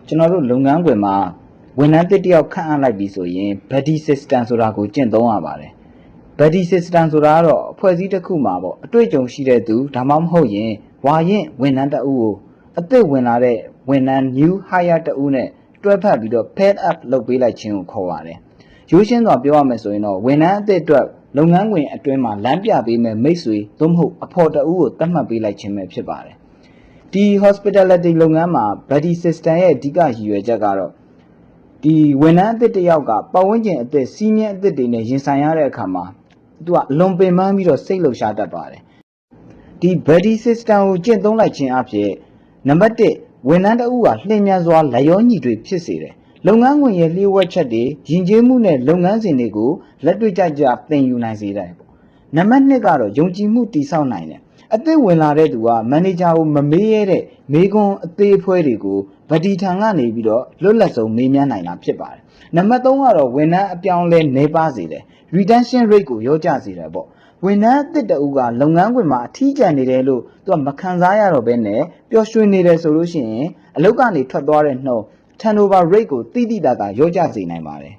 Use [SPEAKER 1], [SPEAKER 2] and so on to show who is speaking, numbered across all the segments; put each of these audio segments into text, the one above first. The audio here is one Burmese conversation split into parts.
[SPEAKER 1] ကျွန်တော်တို့လုပ်ငန်းခွင်မှာဝန်ထမ်းတစ်တယောက်ခန့်အပ်လိုက်ပြီဆိုရင် buddy system ဆိုတာကိုကျင့်သုံးရပါတယ် buddy system ဆိုတာကတော့အဖွဲ့အစည်းတစ်ခုမှာပေါ့အတွေ့အကြုံရှိတဲ့သူဒါမှမဟုတ်ရင်ဝါရင်ဝန်ထမ်းတစ်ဦးကိုအသစ်ဝင်လာတဲ့ဝန်ထမ်း new hire တစ်ဦးနဲ့တွဲဖက်ပြီးတော့ pair up လုပ်ပေးလိုက်ခြင်းကိုခေါ်ပါတယ်ရိုးရှင်းစွာပြောရမယ်ဆိုရင်တော့ဝန်ထမ်းအသစ်အတွက်လုပ်ငန်းခွင်အတွင်းမှာလမ်းပြပေးမယ်မိတ်ဆွေသို့မဟုတ်အဖော်တဦးကိုသတ်မှတ်ပေးလိုက်ခြင်းပဲဖြစ်ပါတယ်ဒီ hospitality လုပ်ငန်းမှာ buddy system ရဲ့အဓိကရည်ရွယ်ချက်ကတော့ဒီဝန်ထမ်းအသစ်တစ်ယောက်ကပတ်ဝန်းကျင်အသစ်စီးမြင့်အသစ်တွေနဲ့ရင်ဆိုင်ရတဲ့အခါမှာသူကအလွန်ပင်ပန်းပြီးတော့စိတ်လှုပ်ရှားတတ်ပါတယ်ဒီ buddy system ကိုကျင့်သုံးလိုက်ခြင်းအဖြစ်နံပါတ်1ဝန်ထမ်းတဦးကလျင်မြန်စွာလက်ရောညီတွေဖြစ်စေတယ်လုပ်ငန်းခွင်ရဲ့လျှို့ဝှက်ချက်တွေယဉ်ကျေးမှုနဲ့လုပ်ငန်းစဉ်တွေကိုလက်တွေ့ကျကျသင်ယူနိုင်စေတယ်ပေါ့နံပါတ်2ကတော့ယုံကြည်မှုတည်ဆောက်နိုင်တယ်အသစ်ဝင်လာတဲ့သူကမန်နေဂျာကိုမမေးရတဲ့မေးခွန်းအသေးအဖွဲတွေကိုဗဒီထံကနေပြီးတော့လွတ်လပ်ဆုံးမေးမြန်းနိုင်တာဖြစ်ပါတယ်နံပါတ်3ကတော့ဝန်ထမ်းအပြောင်းလဲနေပါစေတယ် retention rate ကိုရောကြစေတယ်ပေါ့ဝန်ထမ်းအသစ်တဦးကလုပ်ငန်းခွင်မှာအထီးကျန်နေတယ်လို့သူကမခံစားရတော့ဘဲနဲ့ပျော်ရွှင်နေတယ်ဆိုလို့ရှိရင်အလုပ်ကနေထွက်သွားတဲ့နှုန်း turnover rate ကိုတိတိတတ်တာရောကြစေနိုင်ပါတယ်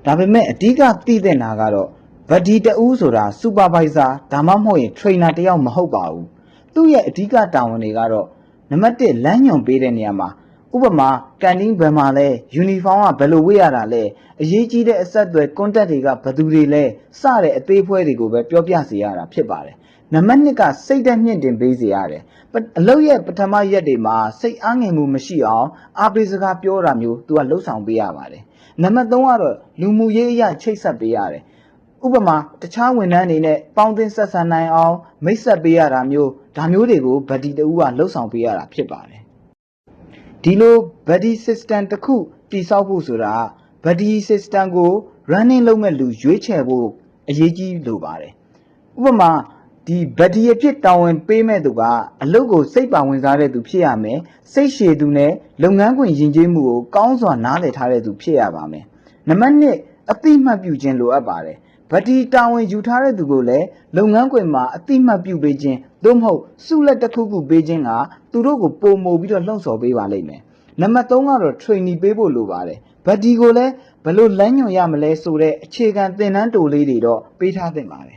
[SPEAKER 1] ဒါပေမဲ့အဓိကသိတဲ့နာကတော့ဗဒီတဦးဆိုတာ supervisor ဒါမှမဟုတ်ရင် trainer တယောက်မဟုတ်ပါဘူးသူ့ရဲ့အဓိကတာဝန်တွေကတော့နံပါတ်1လမ်းညွှန်ပေးတဲ့နေရာမှာဥပမာကန်တင်းဘယ်မှာလဲ uniform ကဘယ်လိုဝတ်ရတာလဲအရေးကြီးတဲ့အဆက်အသွယ် contact တွေကဘယ်သူတွေလဲစတဲ့အသေးဖွဲတွေကိုပဲပြောပြစေရတာဖြစ်ပါတယ်နံပါတ်2ကစိတ်သက်မြင့်တင်ပေးစေရတယ်အလုပ်ရဲ့ပထမရက်တွေမှာစိတ်အားငယ်မှုမရှိအောင်အားပေးစကားပြောတာမျိုးသူကလှုပ်ဆောင်ပေးရပါတယ်နံပါတ်3ကတော့လူမှုရေးအရာချိတ်ဆက်ပေးရတယ်ဥပမာတခြားဝန်ထမ်းတွေနဲ့ပေါင်းသင်းဆက်ဆံနိုင်အောင်မိတ်ဆက်ပေးရတာမျိုးဒါမျိုးတွေကိုဗဒီတူကလှုပ်ဆောင်ပေးရတာဖြစ်ပါတယ်ဒီလို buddy system တစ်ခုတည်ဆောက်ဖို့ဆိုတာ buddy system ကို running လုပ်မဲ့လူရွေးချယ်ဖို့အရေးကြီးလိုပါတယ်ဥပမာဒီ buddy အဖြစ်တာဝန်ပေးမဲ့သူကအလုပ်ကိုစိတ်ပါဝင်စားတဲ့သူဖြစ်ရမယ်စိတ်ရှည်သူနဲ့လုပ်ငန်းခွင်ယဉ်ကျေးမှုကိုကောင်းစွာနားလည်ထားတဲ့သူဖြစ်ရပါမယ်နံပါတ်2အသိမှတ်ပြုခြင်းလိုအပ်ပါတယ်ဗဒီတာဝန်ယူထားတဲ့သူကိုလည်းလုပ်ငန်းခွင်မှာအသိမှတ်ပြုပေးခြင်းသို့မဟုတ်စုလက်တစ်ခုခုပေးခြင်းကသူတို့ကိုပုံမို့ပြီးတော့လှုံ့ဆော်ပေးပါလိမ့်မယ်နံပါတ်3ကတော့ training ပေးဖို့လိုပါတယ်ဗဒီကိုလည်းဘယ်လိုလမ်းညွှန်ရမလဲဆိုတဲ့အခြေခံသင်တန်းတိုလေးတွေတော့ပေးထားသင့်ပါတယ်